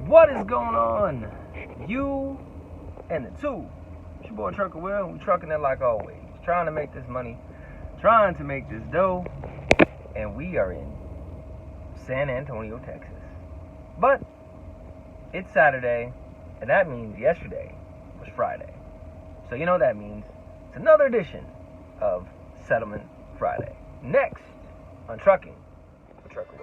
What is going on? You and the two. It's your boy TruckerB. We trucking it like always. Trying to make this money. Trying to make this dough. And we are in San Antonio, Texas. But it's Saturday. And that means yesterday was Friday. So you know what that means. It's another edition of Settlement Friday. Next on Trucking for TruckerB.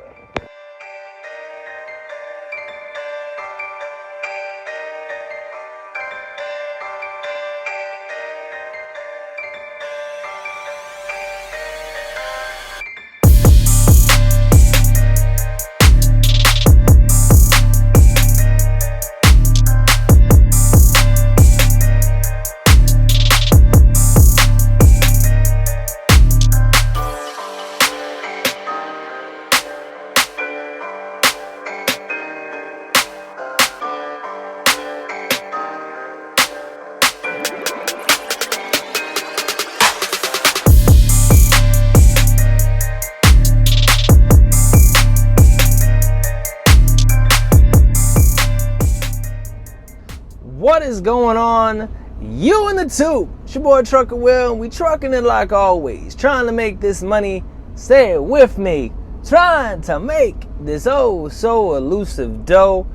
What is going on? You and the two. It's your boy TruckerB, and we trucking it like always. Trying to make this money. Say it with me. Trying to make this oh so elusive dough.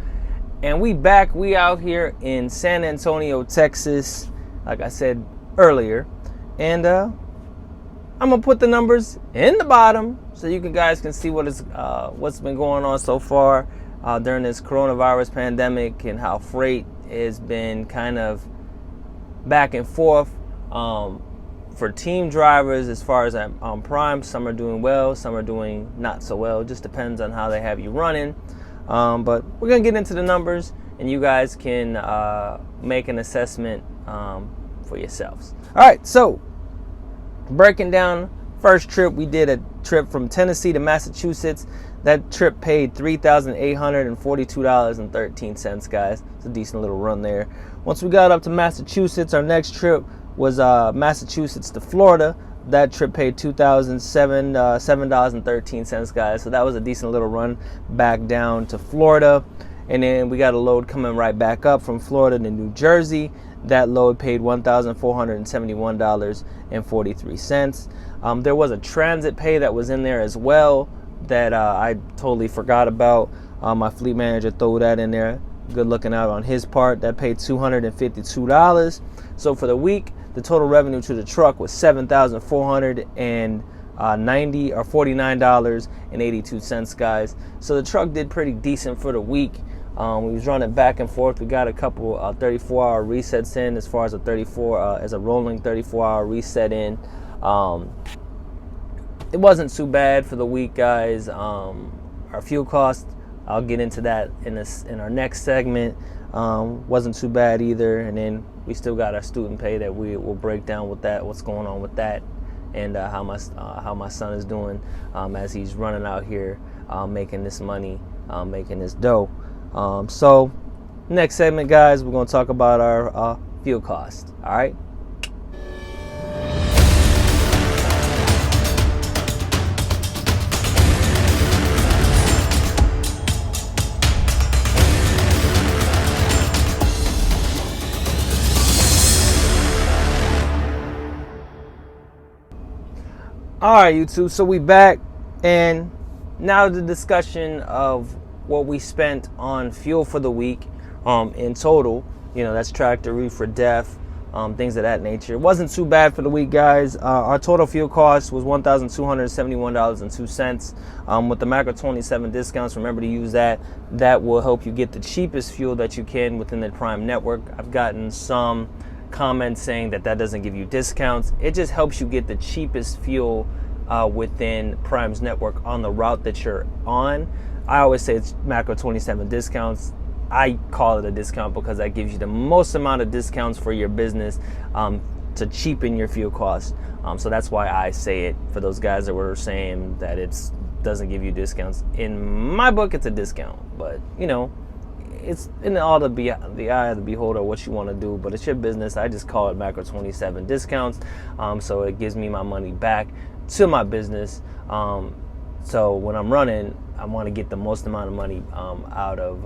And we back. We out here in San Antonio, Texas, like I said earlier. And I'm gonna put the numbers in the bottom so you guys can see what's been going on so far during this coronavirus pandemic, and how freight has been kind of back and forth for team drivers. As far as on Prime, some are doing well, some are doing not so well. It just depends on how they have you running. But we're gonna get into the numbers, and you guys can make an assessment for yourselves. All right, so breaking down first trip, we did a trip from Tennessee to Massachusetts. That trip paid $3,842.13, guys. It's a decent little run there. Once we got up to Massachusetts, our next trip was Massachusetts to Florida. That trip paid $2,007.13, guys. So that was a decent little run back down to Florida. And then we got a load coming right back up from Florida to New Jersey. That load paid $1,471.43. There was a transit pay that was in there as well that I totally forgot about. My fleet manager threw that in there. Good looking out on his part. That paid $252. So for the week, the total revenue to the truck was $7,490 or $49.82, guys. So the truck did pretty decent for the week. We was running back and forth. We got a couple 34-hour resets in, as far as a rolling 34-hour reset in. It wasn't too bad for the week, guys. Our fuel cost, I'll get into that in our next segment. Wasn't too bad either. And then we still got our student pay that we will break down with that, what's going on with that, and how my son is doing as he's running out here making this money, making this dough. So next segment, guys, we're going to talk about our fuel cost. All right. All right, YouTube, so we back, and now the discussion of what we spent on fuel for the week in total. You know, that's tractor, reefer, def, things of that nature. It wasn't too bad for the week, guys. Our total fuel cost was $1,271.02. With the Macro 27 discounts, remember to use that. That will help you get the cheapest fuel that you can within the Prime network. I've gotten some comments saying that doesn't give you discounts. It just helps you get the cheapest fuel within Prime's network on the route that you're on. I always say it's Macro 27 discounts. I call it a discount because that gives you the most amount of discounts for your business to cheapen your fuel costs. So that's why I say it. For those guys that were saying that it doesn't give you discounts, in my book it's a discount. But you know, it's in the eye of the beholder what you want to do, but it's your business. I just call it Macro 27 discounts, so it gives me my money back to my business. So when I'm running, want to get the most amount of money out of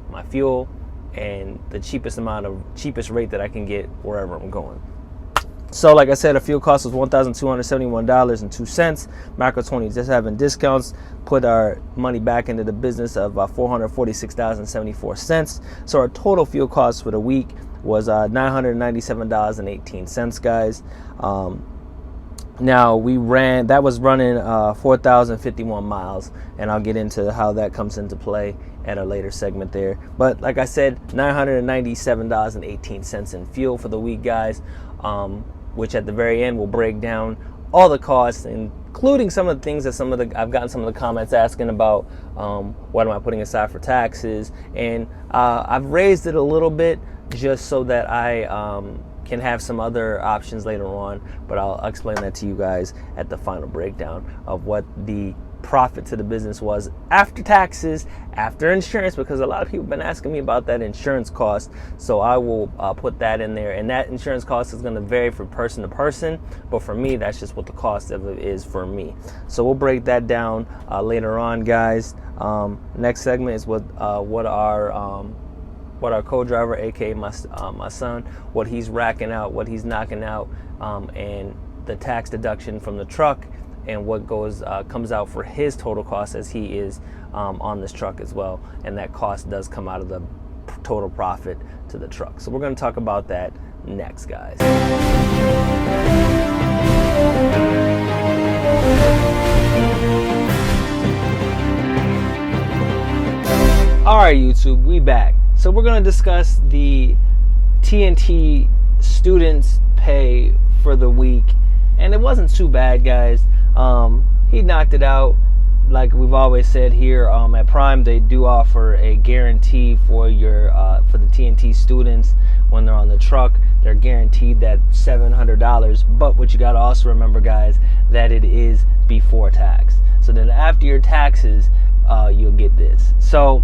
my fuel and the cheapest rate that I can get wherever I'm going. So like I said, a fuel cost was $1,271.02. Macro 20 just having discounts put our money back into the business of $446.74. So our total fuel cost for the week was $997.18, guys. Now that was running 4,051 miles, and I'll get into how that comes into play at a later segment there. But like I said, $997.18 in fuel for the week, guys, which at the very end will break down all the costs, including some of the things that I've gotten some of the comments asking about. What am I putting aside for taxes? And I've raised it a little bit just so that I can have some other options later on, but I'll explain that to you guys at the final breakdown of what the profit to the business was after taxes, after insurance, because a lot of people have been asking me about that insurance cost. So I will put that in there, and that insurance cost is going to vary from person to person, but for me, that's just what the cost of it is for me. So we'll break that down later on, guys. Next segment is what our co-driver, aka my son, what he's racking out, what he's knocking out, and the tax deduction from the truck, and what comes out for his total cost as he is on this truck as well. And that cost does come out of the total profit to the truck. So we're going to talk about that next, guys. All right, YouTube, we back. So we're going to discuss the TNT students' pay for the week, and it wasn't too bad, guys. He knocked it out. Like we've always said here at Prime, they do offer a guarantee for the TNT students when they're on the truck. They're guaranteed that $700. But what you got to also remember, guys, that it is before tax. So then after your taxes, you'll get this. So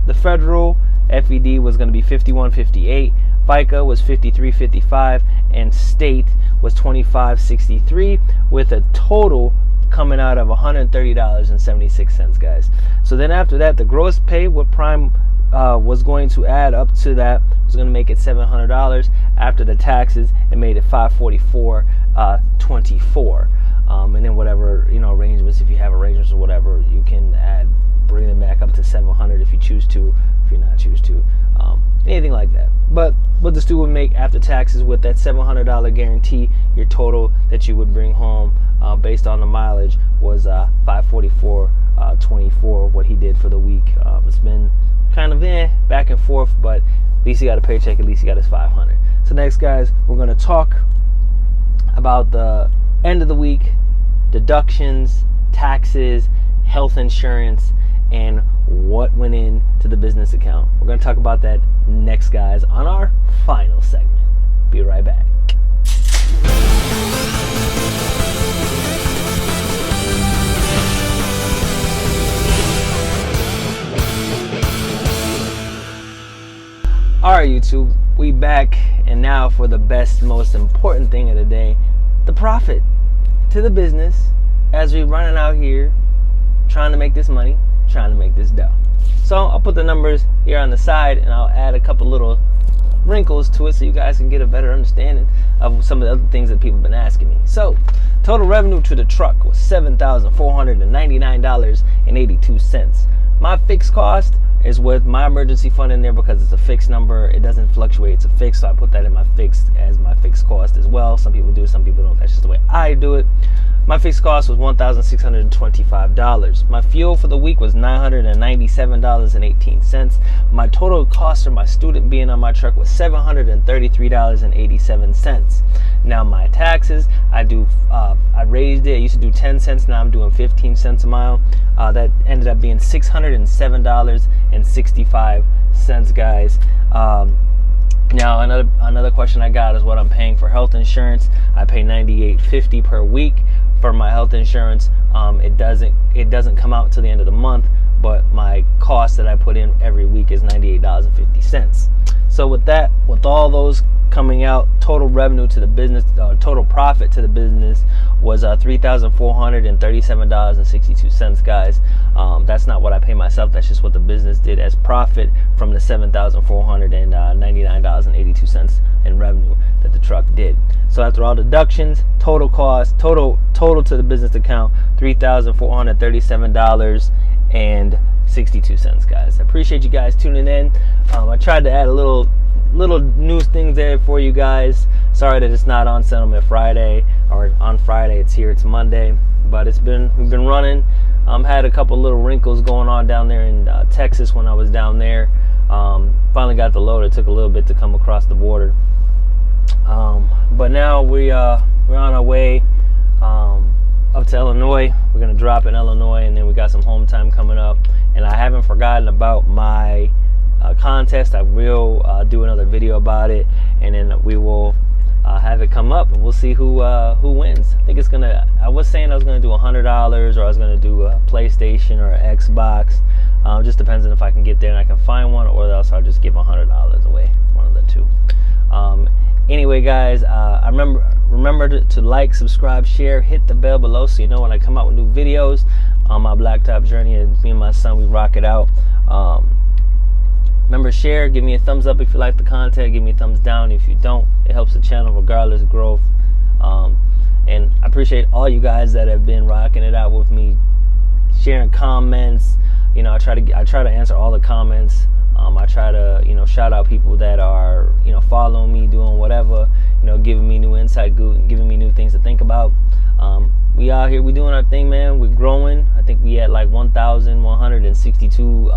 the federal FED was going to be $51.58, FICA was $53.55, and state was $25.63, with a total coming out of $130.76, guys. So then after that, the gross pay, what Prime was going to add up to that, was going to make it $700. After the taxes, it made it $544.24. And then whatever arrangements, if you have arrangements or whatever, you can bring them back up to $700 if you choose to, if you not choose to, anything like that. But what the student would make after taxes with that $700 guarantee, your total that you would bring home based on the mileage was $544.24. What he did for the week. It's been kind of back and forth, but at least he got a paycheck. At least he got his $500. So next, guys, we're going to talk about the end of the week, deductions, taxes, health insurance, and what went into the business account. We're going to talk about that next, guys, on our final segment. Be right back. All right, YouTube, we back, and now for the best, most important thing of the day, the profit to the business as we're running out here trying to make this money, trying to make this dough. So I'll put the numbers here on the side, and I'll add a couple little wrinkles to it so you guys can get a better understanding of some of the other things that people have been asking me. So total revenue to the truck was $7,499.82. My fixed cost is with my emergency fund in there because it's a fixed number. It doesn't fluctuate. It's a fixed, so I put that in my fixed as my fixed cost as well. Some people do, some people don't. That's just the way I do it. My fixed cost was $1,625. My fuel for the week was $997.18. My total cost for my student being on my truck was $733.87. Now my taxes, I raised it. I used to do 10 cents. Now I'm doing 15 cents a mile. That ended up being $607.65, guys. Now another question I got is what I'm paying for health insurance. I pay $98.50 per week for my health insurance. It doesn't come out till the end of the month, but my cost that I put in every week is $98.50. So with that, with all those coming out, total revenue to the business, total profit to the business was $3,437.62, guys. That's not what I pay myself. That's just what the business did as profit from the $7,499.82 in revenue that the truck did. So after all deductions, total cost, total to the business account, $3,437.62, guys. I appreciate you guys tuning in. I tried to add a little news things there for you guys. Sorry that it's not on Settlement Friday, or on Friday. It's here. It's Monday, but we've been running. Had a couple little wrinkles going on down there in Texas when I was down there. Finally got the load. It took a little bit to come across the border, but now we're on our way up to Illinois. We're gonna drop in Illinois, and then we got some home time coming up. And I haven't forgotten about my contest. I will do another video about it, and then we will have it come up, and we'll see who wins. I think it's gonna. I was saying I was gonna do $100, or I was gonna do a PlayStation or an Xbox. Just depends on if I can get there and I can find one, or else I'll just give $100 away. One of the two. Anyway, guys, remember to like, subscribe, share, hit the bell below so you know when I come out with new videos on my blacktop journey. And me and my son, we rock it out. Remember, share, give me a thumbs up if you like the content, give me a thumbs down if you don't. It helps the channel regardless of growth. And I appreciate all you guys that have been rocking it out with me, sharing comments. You know, I try to answer all the comments. I try to, shout out people that are, following me, doing whatever, giving me new insight, giving me new things to think about. We out here, we doing our thing, man. We're growing. I think we at like 1,162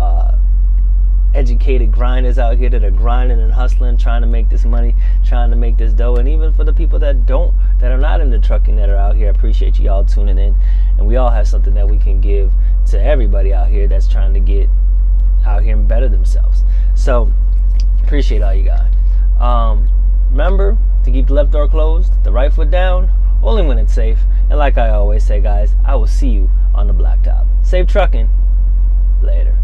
educated grinders out here that are grinding and hustling, trying to make this money, trying to make this dough. And even for the people that are not into trucking, that are out here, I appreciate you all tuning in. And we all have something that we can give to everybody out here that's trying to get out here and better themselves. So appreciate all you guys. Remember to keep the left door closed, the right foot down, only when it's safe. And like I always say, guys, I will see you on the blacktop. Safe trucking. Later.